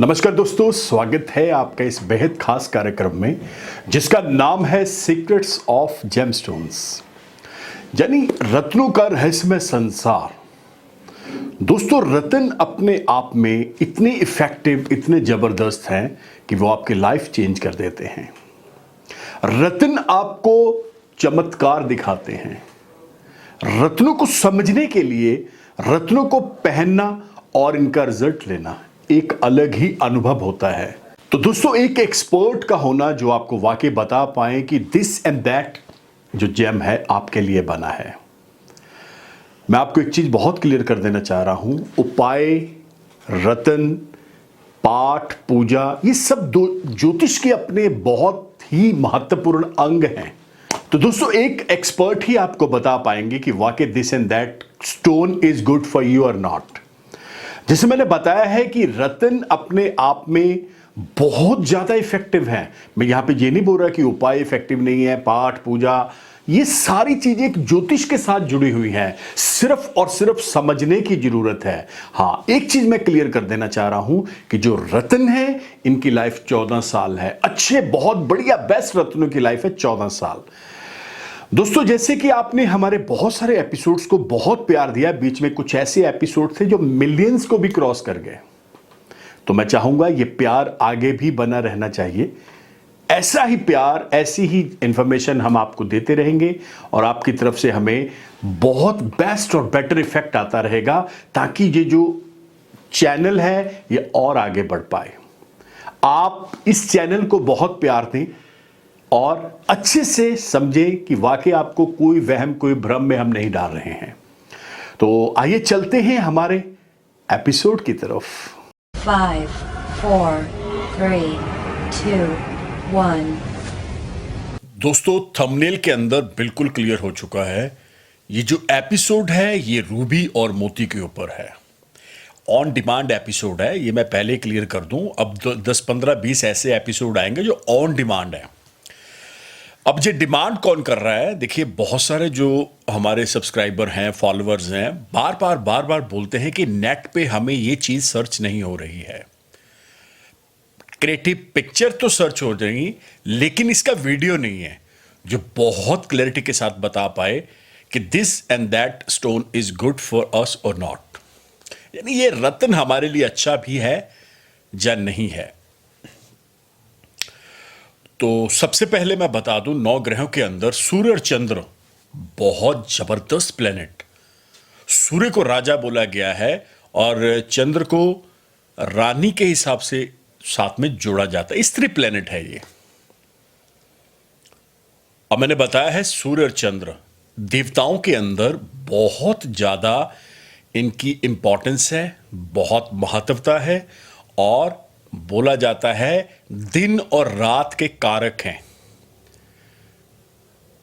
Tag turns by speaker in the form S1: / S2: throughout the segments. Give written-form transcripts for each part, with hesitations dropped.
S1: नमस्कार दोस्तों, स्वागत है आपका इस बेहद खास कार्यक्रम में जिसका नाम है सीक्रेट्स ऑफ जेमस्टोन्स, यानी रत्नों का रहस्यमय संसार। दोस्तों, रत्न अपने आप में इतने इफेक्टिव, इतने जबरदस्त हैं कि वो आपकी लाइफ चेंज कर देते हैं। रत्न आपको चमत्कार दिखाते हैं। रत्नों को समझने के लिए रत्नों को पहनना और इनका रिजल्ट लेना एक अलग ही अनुभव होता है। तो दोस्तों, एक एक्सपर्ट का होना जो आपको वाकई बता पाए कि दिस एंड दैट जो जेम है आपके लिए बना है। मैं आपको एक चीज बहुत क्लियर कर देना चाह रहा हूं, उपाय, रत्न, पाठ, पूजा, ये सब ज्योतिष के अपने बहुत ही महत्वपूर्ण अंग हैं। तो दोस्तों, एक एक्सपर्ट ही आपको बता पाएंगे कि वाकई this and that stone is good for you और नॉट। जैसे मैंने बताया है कि रत्न अपने आप में बहुत ज्यादा इफेक्टिव है। मैं यहां पे ये नहीं बोल रहा कि उपाय इफेक्टिव नहीं है, पाठ, पूजा, ये सारी चीजें एक ज्योतिष के साथ जुड़ी हुई हैं। सिर्फ और सिर्फ समझने की जरूरत है। हां, एक चीज मैं क्लियर कर देना चाह रहा हूं कि जो रत्न है इनकी लाइफ 14 साल है। अच्छे, बहुत बढ़िया, बेस्ट रत्नों की लाइफ है 14 साल। दोस्तों, जैसे कि आपने हमारे बहुत सारे एपिसोड्स को बहुत प्यार दिया, बीच में कुछ ऐसे एपिसोड थे जो मिलियंस को भी क्रॉस कर गए। तो मैं चाहूंगा ये प्यार आगे भी बना रहना चाहिए। ऐसा ही प्यार, ऐसी ही इंफॉर्मेशन हम आपको देते रहेंगे और आपकी तरफ से हमें बहुत बेस्ट और बेटर इफेक्ट आता रहेगा, ताकि ये जो चैनल है ये और आगे बढ़ पाए। आप इस चैनल को बहुत प्यार दें और अच्छे से समझें कि वाकई आपको कोई वहम, कोई भ्रम में हम नहीं डाल रहे हैं। तो आइए चलते हैं हमारे एपिसोड की तरफ।
S2: 5, 4, 3, 2, 1।
S1: दोस्तों, थंबनेल के अंदर बिल्कुल क्लियर हो चुका है। ये जो एपिसोड है ये रूबी और मोती के ऊपर है। ऑन डिमांड एपिसोड है, ये मैं पहले क्लियर कर दूं। अब 10, 15, 20 ऐसे एपिसोड आएंगे जो ऑन डिमांड है। अब ये डिमांड कौन कर रहा है? देखिए, बहुत सारे जो हमारे सब्सक्राइबर हैं, फॉलोअर्स हैं, बार बार बोलते हैं कि नेट पे हमें ये चीज सर्च नहीं हो रही है। क्रिएटिव पिक्चर तो सर्च हो जाएगी, लेकिन इसका वीडियो नहीं है जो बहुत क्लैरिटी के साथ बता पाए कि this and that stone is good for us और नॉट, यानी ये रत्न हमारे लिए अच्छा भी है या नहीं है। तो सबसे पहले मैं बता दूं, 9 ग्रहों के अंदर सूर्य और चंद्र बहुत जबरदस्त प्लेनेट। सूर्य को राजा बोला गया है और चंद्र को रानी के हिसाब से साथ में जोड़ा जाता है। स्त्री प्लेनेट है ये। अब मैंने बताया है सूर्य और चंद्र देवताओं के अंदर बहुत ज्यादा इनकी इंपॉर्टेंस है, बहुत महत्वता है और बोला जाता है दिन और रात के कारक हैं।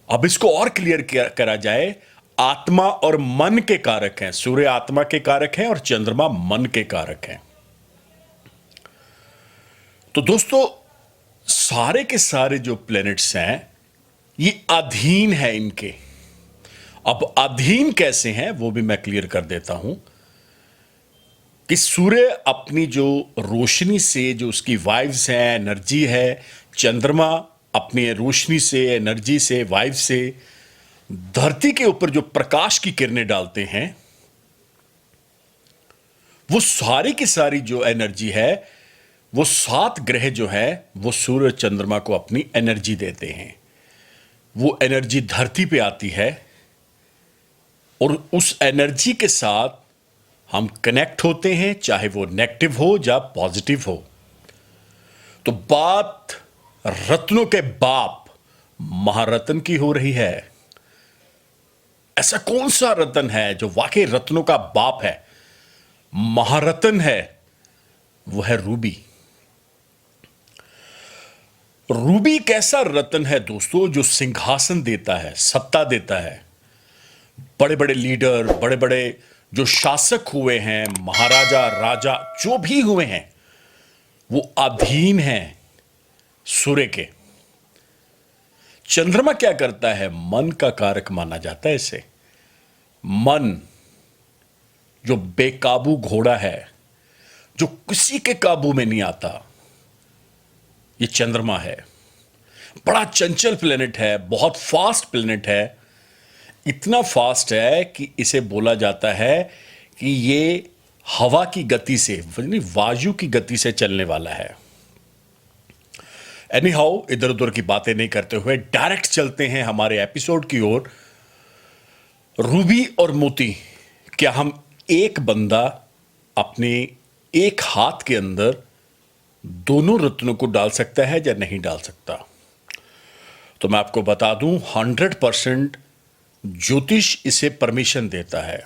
S1: अब इसको और क्लियर करा जाए, आत्मा और मन के कारक हैं। सूर्य आत्मा के कारक हैं और चंद्रमा मन के कारक हैं। तो दोस्तों, सारे के सारे जो प्लैनेट्स हैं ये अधीन है इनके। अब अधीन कैसे हैं वो भी मैं क्लियर कर देता हूं कि सूर्य अपनी जो रोशनी से, जो उसकी वाइब्स है, एनर्जी है, चंद्रमा अपनी रोशनी से, एनर्जी से, वाइब से धरती के ऊपर जो प्रकाश की किरणें डालते हैं, वो सारी की सारी जो एनर्जी है, वो 7 ग्रह जो है वो सूर्य चंद्रमा को अपनी एनर्जी देते हैं। वो एनर्जी धरती पे आती है और उस एनर्जी के साथ हम कनेक्ट होते हैं, चाहे वो नेगेटिव हो या पॉजिटिव हो। तो बात रत्नों के बाप महारत्न की हो रही है। ऐसा कौन सा रत्न है जो वाकई रत्नों का बाप है, महारत्न है? वो है रूबी। रूबी कैसा रत्न है दोस्तों? जो सिंहासन देता है, सत्ता देता है। बड़े बड़े लीडर, बड़े बड़े जो शासक हुए हैं, महाराजा, राजा जो भी हुए हैं, वो अधीन हैं सूर्य के। चंद्रमा क्या करता है? मन का कारक माना जाता है इसे। मन जो बेकाबू घोड़ा है, जो किसी के काबू में नहीं आता, ये चंद्रमा है। बड़ा चंचल प्लेनेट है, बहुत फास्ट प्लेनेट है। इतना फास्ट है कि इसे बोला जाता है कि ये हवा की गति से, यानी वायु की गति से चलने वाला है। एनी हाउ, इधर उधर की बातें नहीं करते हुए डायरेक्ट चलते हैं हमारे एपिसोड की ओर। रूबी और मोती, क्या हम एक बंदा अपने एक हाथ के अंदर दोनों रत्नों को डाल सकता है या नहीं डाल सकता? तो मैं आपको बता दूं, 100% ज्योतिष इसे परमिशन देता है।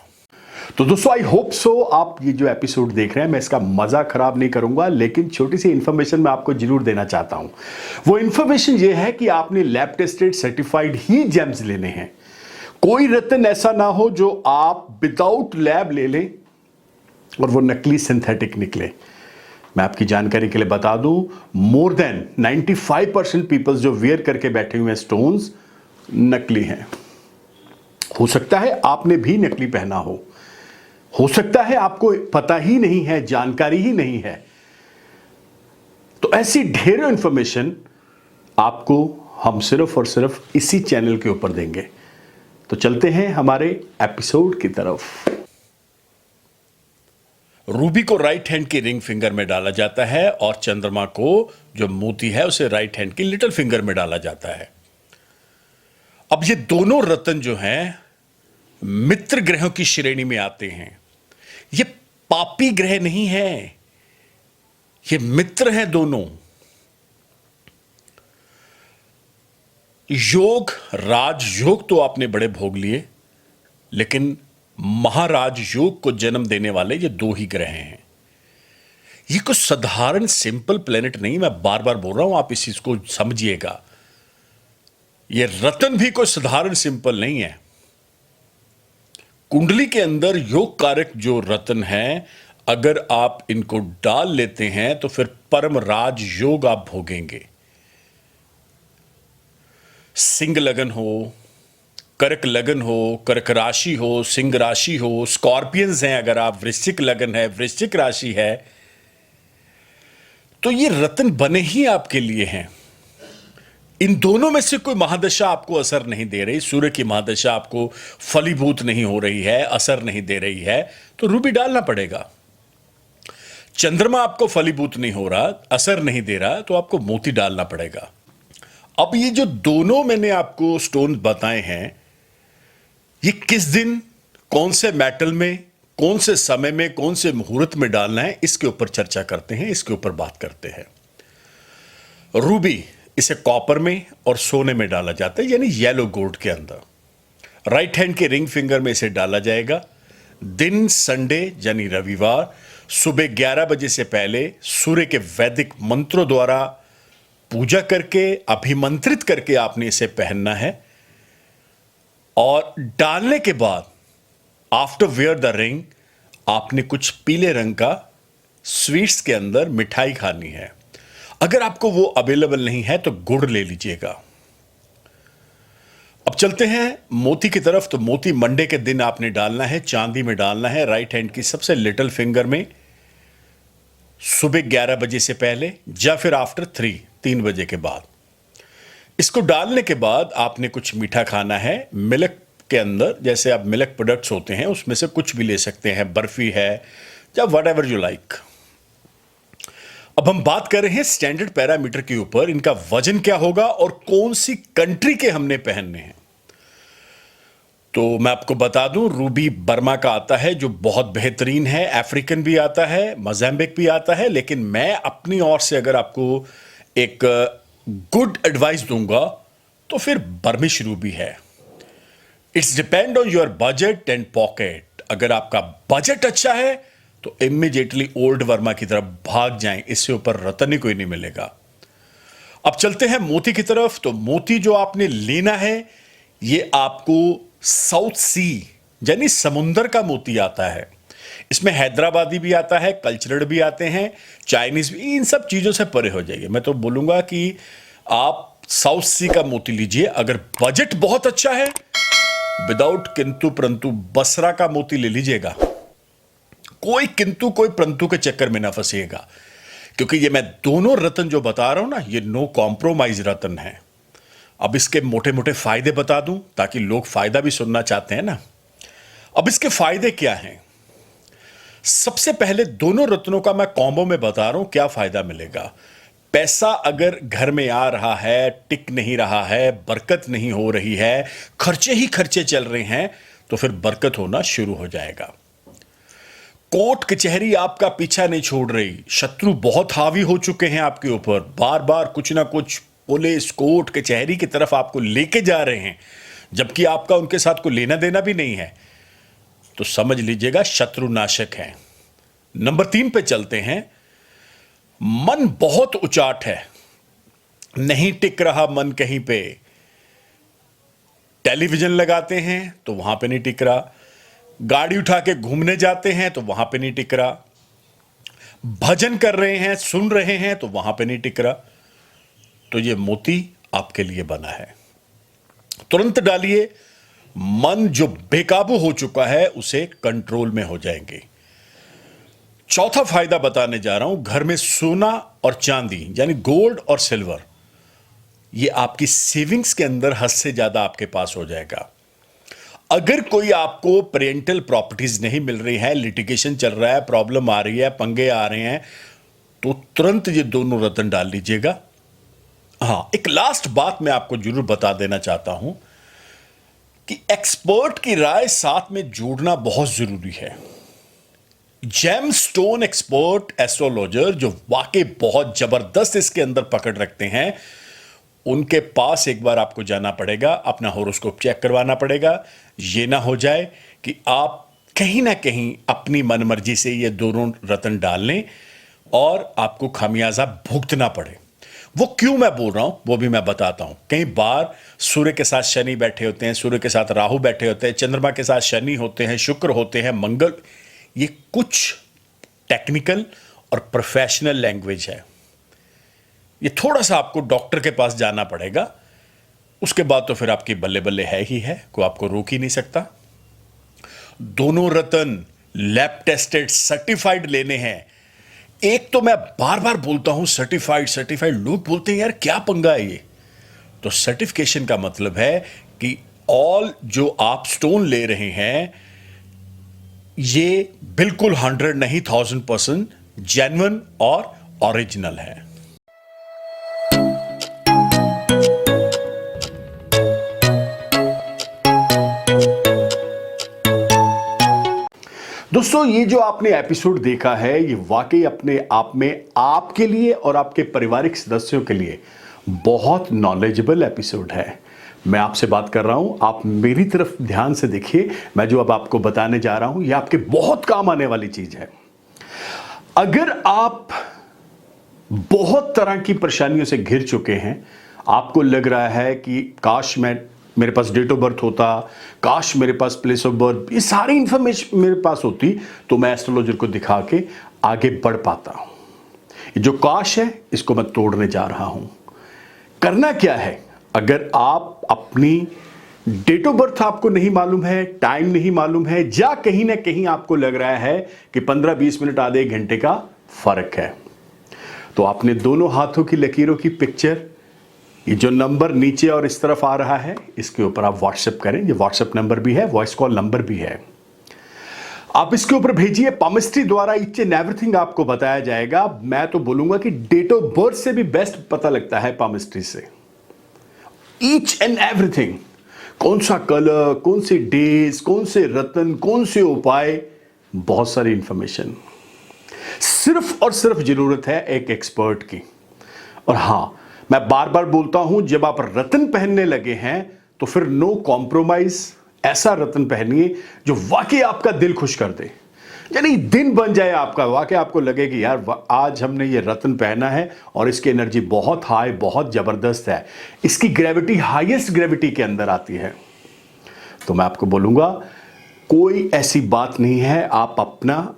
S1: तो दोस्तों, आई होप सो आप ये जो एपिसोड देख रहे हैं, मैं इसका मजा खराब नहीं करूंगा, लेकिन छोटी सी इंफॉर्मेशन मैं आपको जरूर देना चाहता हूं। वो इंफॉर्मेशन ये है कि आपने लैब टेस्टेड सर्टिफाइड ही जेम्स लेने हैं। कोई रत्न ऐसा ना हो जो आप विदाउट लैब ले लें और वो नकली सिंथेटिक निकले। मैं आपकी जानकारी के लिए बता दूं, मोर देन 95% पीपल्स जो वेयर करके बैठे हुए हैं स्टोन्स, नकली हैं। हो सकता है आपने भी नकली पहना हो सकता है आपको पता ही नहीं है, जानकारी ही नहीं है। तो ऐसी ढेरों इंफॉर्मेशन आपको हम सिर्फ और सिर्फ इसी चैनल के ऊपर देंगे। तो चलते हैं हमारे एपिसोड की तरफ। रूबी को राइट हैंड की रिंग फिंगर में डाला जाता है और चंद्रमा को, जो मोती है, उसे राइट हैंड की लिटिल फिंगर में डाला जाता है। अब ये दोनों रत्न जो हैं मित्र ग्रहों की श्रेणी में आते हैं। ये पापी ग्रह नहीं है, ये मित्र हैं दोनों। योग, राज योग तो आपने बड़े भोग लिए, लेकिन महाराज योग को जन्म देने वाले ये दो ही ग्रह हैं। ये कुछ साधारण सिंपल प्लेनेट नहीं, मैं बार बार बोल रहा हूं, आप इस चीज को समझिएगा। ये रत्न भी कोई साधारण सिंपल नहीं है। कुंडली के अंदर योग कारक जो रत्न हैं, अगर आप इनको डाल लेते हैं तो फिर परम राज योग आप भोगेंगे। सिंह लगन हो, कर्क लगन हो, कर्क राशि हो, सिंह राशि हो, स्कॉर्पियंस हैं अगर आप, वृश्चिक लगन है, वृश्चिक राशि है, तो ये रत्न बने ही आपके लिए हैं। इन दोनों में से कोई महादशा आपको असर नहीं दे रही, सूर्य की महादशा आपको फलीभूत नहीं हो रही है, असर नहीं दे रही है, तो रूबी डालना पड़ेगा। चंद्रमा आपको फलीभूत नहीं हो रहा, असर नहीं दे रहा, तो आपको मोती डालना पड़ेगा। अब ये जो दोनों मैंने आपको स्टोन बताए हैं, ये किस दिन, कौन से मेटल में, कौन से समय में, कौन से मुहूर्त में डालना है, इसके ऊपर चर्चा करते हैं, इसके ऊपर बात करते हैं। रूबी, इसे कॉपर में और सोने में डाला जाता है, यानी येलो गोल्ड के अंदर। राइट हैंड के रिंग फिंगर में इसे डाला जाएगा। दिन संडे यानी रविवार, सुबह 11 बजे से पहले सूर्य के वैदिक मंत्रों द्वारा पूजा करके, अभिमंत्रित करके आपने इसे पहनना है। और डालने के बाद आफ्टर वेयर द रिंग, आपने कुछ पीले रंग का स्वीट्स के अंदर मिठाई खानी है। अगर आपको वो अवेलेबल नहीं है तो गुड़ ले लीजिएगा। अब चलते हैं मोती की तरफ। तो मोती मंडे के दिन आपने डालना है, चांदी में डालना है, राइट हैंड की सबसे लिटिल फिंगर में, सुबह 11 बजे से पहले या फिर आफ्टर 3 बजे के बाद। इसको डालने के बाद आपने कुछ मीठा खाना है। मिल्क के अंदर, जैसे आप मिल्क प्रोडक्ट्स होते हैं उसमें से कुछ भी ले सकते हैं, बर्फी है या वट एवर यू लाइक। अब हम बात कर रहे हैं स्टैंडर्ड पैरामीटर के ऊपर, इनका वजन क्या होगा और कौन सी कंट्री के हमने पहनने हैं। तो मैं आपको बता दूं, रूबी बर्मा का आता है जो बहुत बेहतरीन है, अफ्रीकन भी आता है, मोज़ाम्बिक भी आता है, लेकिन मैं अपनी ओर से अगर आपको एक गुड एडवाइस दूंगा तो फिर बर्मिश रूबी है। It's depend on your budget and pocket. अगर आपका बजट अच्छा है तो इमीडिएटली ओल्ड वर्मा की तरफ भाग जाएं, इससे ऊपर रत्न ही कोई नहीं मिलेगा। अब चलते हैं मोती की तरफ। तो मोती जो आपने लेना है, ये आपको साउथ सी यानी समुंदर का मोती आता है। इसमें हैदराबादी भी आता है, कल्चरड भी आते हैं, चाइनीज भी, इन सब चीजों से परे हो जाइए। मैं तो बोलूंगा कि आप साउथ सी का मोती लीजिए। अगर बजट बहुत अच्छा है, विदाउट किंतु परंतु बसरा का मोती ले लीजिएगा, कोई किंतु कोई परंतु के चक्कर में ना फंसिएगा, क्योंकि ये मैं दोनों रत्न जो बता रहा हूं ना, ये नो कॉम्प्रोमाइज रत्न है। अब इसके मोटे मोटे फायदे बता दूं ताकि लोग फायदा भी सुनना चाहते हैं ना। अब इसके फायदे क्या हैं? सबसे पहले दोनों रत्नों का मैं कॉम्बो में बता रहा हूं क्या फायदा मिलेगा। पैसा अगर घर में आ रहा है, टिक नहीं रहा है, बरकत नहीं हो रही है, खर्चे ही खर्चे चल रहे हैं, तो फिर बरकत होना शुरू हो जाएगा। कोर्ट कचहरी आपका पीछा नहीं छोड़ रही, शत्रु बहुत हावी हो चुके हैं आपके ऊपर, बार बार कुछ ना कुछ पुलिस कोर्ट कचहरी की तरफ आपको लेके जा रहे हैं, जबकि आपका उनके साथ कोई लेना देना भी नहीं है, तो समझ लीजिएगा शत्रु नाशक है। नंबर 3 पे चलते हैं। मन बहुत उचाट है, नहीं टिक रहा मन कहीं पे। टेलीविजन लगाते हैं तो वहां पे नहीं टिक रहा, गाड़ी उठा के घूमने जाते हैं तो वहां पे नहीं टिक रहा, भजन कर रहे हैं सुन रहे हैं तो वहां पे नहीं टिक रहा। तो ये मोती आपके लिए बना है, तुरंत डालिए। मन जो बेकाबू हो चुका है उसे कंट्रोल में हो जाएंगे। चौथा फायदा बताने जा रहा हूं, घर में सोना और चांदी यानी गोल्ड और सिल्वर, ये आपकी सेविंग्स के अंदर हद से ज्यादा आपके पास हो जाएगा। अगर कोई आपको पेरेंटल प्रॉपर्टीज नहीं मिल रही है, लिटिगेशन चल रहा है, प्रॉब्लम आ रही है, पंगे आ रहे हैं, तो तुरंत ये दोनों रत्न डाल लीजिएगा। हां, एक लास्ट बात मैं आपको जरूर बता देना चाहता हूं कि एक्सपर्ट की राय साथ में जोड़ना बहुत जरूरी है। जेम स्टोन एक्सपर्ट एस्ट्रोलॉजर जो वाकई बहुत जबरदस्त इसके अंदर पकड़ रखते हैं, उनके पास एक बार आपको जाना पड़ेगा, अपना होरोस्कोप चेक करवाना पड़ेगा। यह ना हो जाए कि आप कहीं ना कहीं अपनी मनमर्जी से ये दोनों रत्न डाल लें और आपको खामियाजा भुगतना पड़े। वो क्यों मैं बोल रहा हूं वो भी मैं बताता हूं। कई बार सूर्य के साथ शनि बैठे होते हैं, सूर्य के साथ राहु बैठे होते हैं, चंद्रमा के साथ शनि होते हैं, शुक्र होते हैं, मंगल, ये कुछ टेक्निकल और प्रोफेशनल लैंग्वेज है। ये थोड़ा सा आपको डॉक्टर के पास जाना पड़ेगा, उसके बाद तो फिर आपकी बल्ले बल्ले है ही है, कोई आपको रोक ही नहीं सकता। दोनों रत्न लैब टेस्टेड सर्टिफाइड लेने हैं। एक तो मैं बार बार बोलता हूं सर्टिफाइड सर्टिफाइड, लोग बोलते हैं यार क्या पंगा है ये। तो सर्टिफिकेशन का मतलब है कि ऑल जो आप स्टोन ले रहे हैं ये बिल्कुल 100 नहीं 1000% जेन्युइन और ओरिजिनल है। दोस्तों, ये जो आपने एपिसोड देखा है ये वाकई अपने आप में आपके लिए और आपके पारिवारिक सदस्यों के लिए बहुत नॉलेजेबल एपिसोड है। मैं आपसे बात कर रहा हूं, आप मेरी तरफ ध्यान से देखिए। मैं जो अब आपको बताने जा रहा हूं ये आपके बहुत काम आने वाली चीज है। अगर आप बहुत तरह की परेशानियों से घिर चुके हैं, आपको लग रहा है कि काश मेरे पास डेट ऑफ बर्थ होता, काश मेरे पास प्लेस ऑफ बर्थ, ये सारी इंफॉर्मेशन मेरे पास होती तो मैं एस्ट्रोलॉजर को दिखा के आगे बढ़ पाता हूं। ये जो काश है इसको मैं तोड़ने जा रहा हूं। करना क्या है, अगर आप अपनी डेट ऑफ बर्थ आपको नहीं मालूम है, टाइम नहीं मालूम है, या कहीं ना कहीं आपको लग रहा है कि 15-20 मिनट आधे एक घंटे का फर्क है, तो आपने दोनों हाथों की लकीरों की पिक्चर, ये जो नंबर नीचे और इस तरफ आ रहा है, इसके ऊपर आप व्हाट्सएप करें। ये व्हाट्सएप नंबर भी है, वॉइस कॉल नंबर भी है। आप इसके ऊपर भेजिए। पामिस्ट्री द्वारा ईच एंड एवरीथिंग आपको बताया जाएगा। मैं तो बोलूंगा कि डेट ऑफ बर्थ से भी बेस्ट पता लगता है पामिस्ट्री से। ईच एंड एवरीथिंग, कौन सा कलर, कौन से डेज, कौन से रत्न, कौन से उपाय, बहुत सारी इंफॉर्मेशन। सिर्फ और सिर्फ जरूरत है एक एक्सपर्ट की। और हां, मैं बार बार बोलता हूं, जब आप रत्न पहनने लगे हैं तो फिर नो कॉम्प्रोमाइज। ऐसा रत्न पहनिए जो वाकई आपका दिल खुश कर दे, यानी दिन बन जाए आपका। वाकई आपको लगे कि यार आज हमने ये रत्न पहना है और इसकी एनर्जी बहुत हाई, बहुत जबरदस्त है, इसकी ग्रेविटी हाईएस्ट ग्रेविटी के अंदर आती है। तो मैं आपको बोलूंगा कोई ऐसी बात नहीं है, आप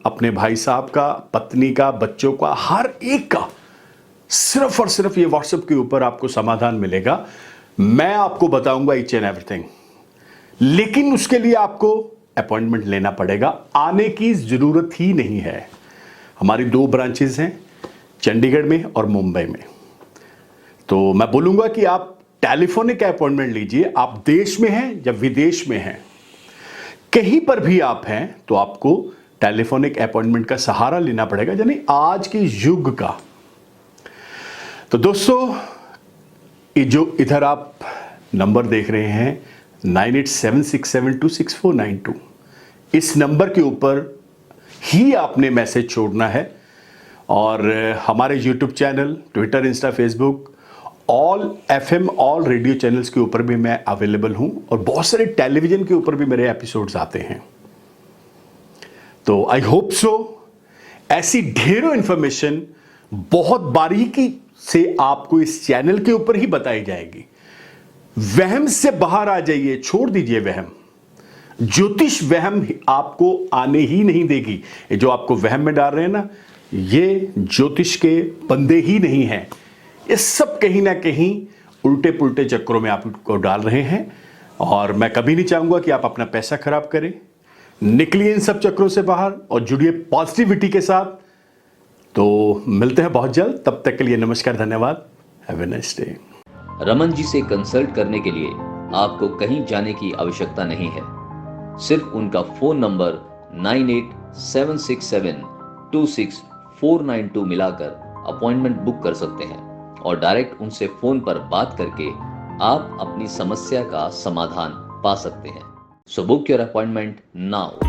S1: अपने भाई साहब का, पत्नी का, बच्चों का, हर एक का सिर्फ और सिर्फ ये व्हाट्सएप के ऊपर आपको समाधान मिलेगा। मैं आपको बताऊंगा ईच एंड एवरीथिंग, लेकिन उसके लिए आपको अपॉइंटमेंट लेना पड़ेगा, आने की ज़रूरत ही नहीं है। हमारी 2 ब्रांचेस हैं, चंडीगढ़ में और मुंबई में। तो मैं बोलूँगा कि आप टेलीफोनिक अपॉइंटमेंट लीजिए। आप देश में हैं या विदेश में हैं, कहीं पर भी आप हैं, तो आपको टेलीफोनिक अपॉइंटमेंट का सहारा लेना पड़ेगा, यानी आज के युग का। तो दोस्तों, ये जो इधर आप नंबर देख रहे हैं 9876726492, इस नंबर के ऊपर ही आपने मैसेज छोड़ना है। और हमारे YouTube channel, Twitter, Insta, Facebook, all FM, all radio channels के ऊपर भी मैं अवेलेबल हूं, और बहुत सारे टेलीविजन के ऊपर भी मेरे एपिसोड्स आते हैं। तो आई होप सो ऐसी ढेरों इंफॉर्मेशन बहुत बारीकी से आपको इस चैनल के ऊपर ही बताई जाएगी। वहम से बाहर आ जाइए, छोड़ दीजिए वहम। ज्योतिष वहम आपको आने ही नहीं देगी। ये जो आपको वहम में डाल रहे हैं ना, ये ज्योतिष के बंदे ही नहीं हैं। ये सब कहीं ना कहीं उल्टे पुल्टे चक्रों में आपको डाल रहे हैं, और मैं कभी नहीं चाहूंगा कि आप अपना पैसा खराब करें। निकलिए इन सब चक्रों से बाहर और जुड़िए पॉजिटिविटी के साथ। तो मिलते हैं बहुत जल्द, तब तक के लिए नमस्कार, धन्यवाद, have a nice day.
S3: Raman ji से कंसल्ट करने के लिए आपको कहीं जाने की आवश्यकता नहीं है। सिर्फ उनका फोन नंबर 9876726492 मिलाकर अपॉइंटमेंट बुक कर सकते हैं, और डायरेक्ट उनसे फोन पर बात करके आप अपनी समस्या का समाधान पा सकते हैं। So book your appointment now.